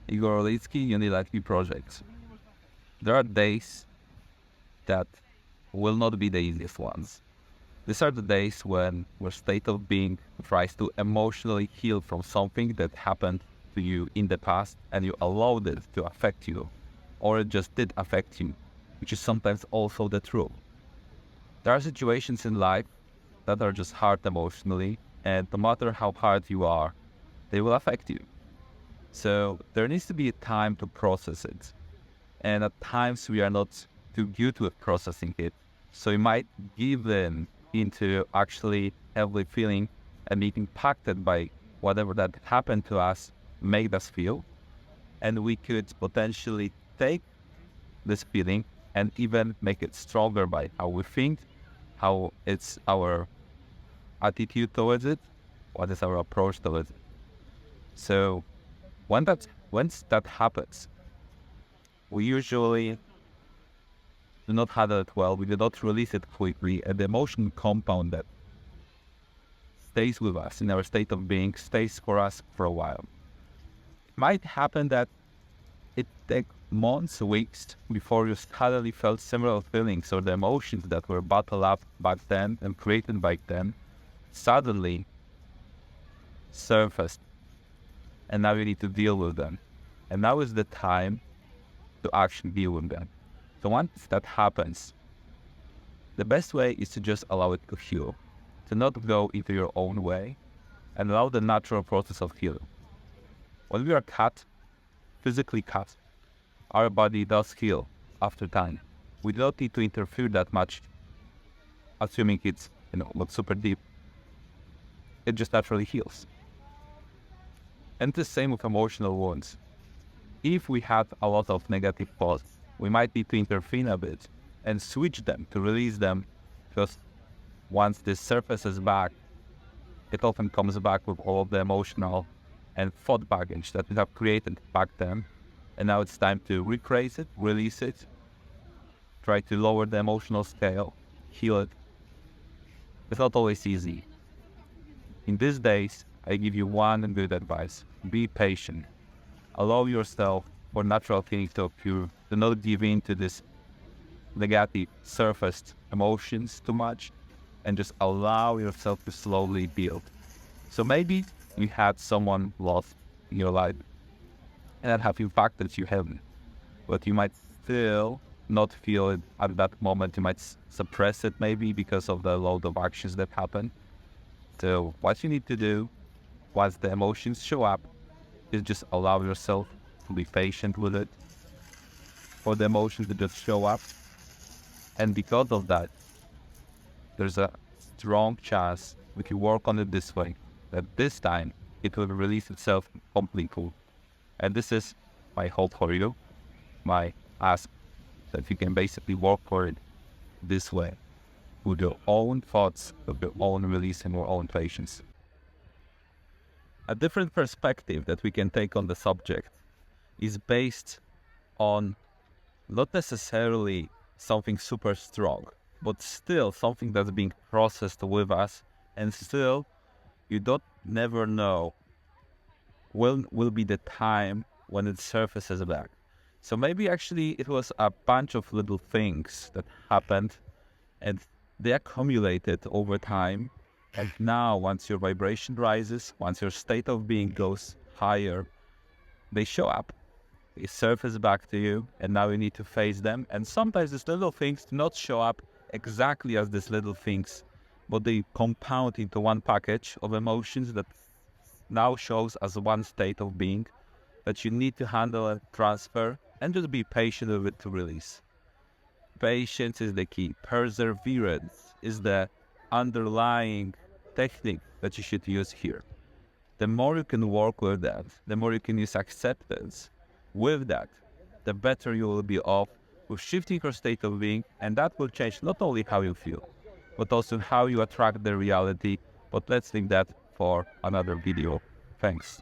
Igor Olitsky, Unilucky Project. There are days that will not be the easiest ones. These are the days when your state of being tries to emotionally heal from something that happened to you in the past and you allowed it to affect you, or it just did affect you, which is sometimes also the truth. There are situations in life that are just hard emotionally, and no matter how hard you are, they will affect you. So there needs to be a time to process it. And at times we are not too good with processing it. So we might give in into actually heavily feeling and being impacted by whatever that happened to us made us feel. And we could potentially take this feeling and even make it stronger by how we think, how it's our attitude towards it, what is our approach towards it. So once that happens, we usually do not handle it well, we do not release it quickly, and the emotional compound that stays with us in our state of being stays for us for a while. It might happen that it takes months, weeks before you suddenly felt similar feelings or the emotions that were bottled up back then and created back then suddenly surfaced, and now you need to deal with them. And now is the time to actually deal with them. So once that happens, the best way is to just allow it to heal, to not go into your own way, and allow the natural process of healing. When we are cut, physically cut, our body does heal after time. We don't need to interfere that much, assuming it's not super deep. It just naturally heals. And the same with emotional wounds. If we had a lot of negative thoughts, we might need to intervene a bit and switch them to release them, because once this surfaces back, it often comes back with all of the emotional and thought baggage that we have created back then. And now it's time to recreate it, release it, try to lower the emotional scale, heal it. It's not always easy. In these days, I give you one good advice: be patient. Allow yourself for natural feelings to occur. Do not give in to this negative surfaced emotions too much, and just allow yourself to slowly build. So maybe you had someone lost in your life and that have impacted you heavily, but you might still not feel it at that moment. You might suppress it maybe because of the load of actions that happen. So what you need to do once the emotions show up is just allow yourself to be patient with it, for the emotions to just show up. And because of that, there's a strong chance, if you work on it this way, that this time it will release itself completely. And this is my hope for you, my ask, that you can basically work for it this way, with your own thoughts, with your own release and your own patience. A different perspective that we can take on the subject is based on not necessarily something super strong, but still something that's being processed with us, and still you don't never know when will be the time when it surfaces back. So maybe actually it was a bunch of little things that happened and they accumulated over time. And now once your vibration rises, once your state of being goes higher, they show up. They surface back to you, and now you need to face them. And sometimes these little things do not show up exactly as these little things, but they compound into one package of emotions that now shows as one state of being that you need to handle and transfer, and just be patient with it to release. Patience is the key. Perseverance is the underlying technique that you should use here. The more you can work with that, the more you can use acceptance with that, the better you will be off with shifting your state of being, and that will change not only how you feel, but also how you attract the reality. But let's leave that for another video. Thanks.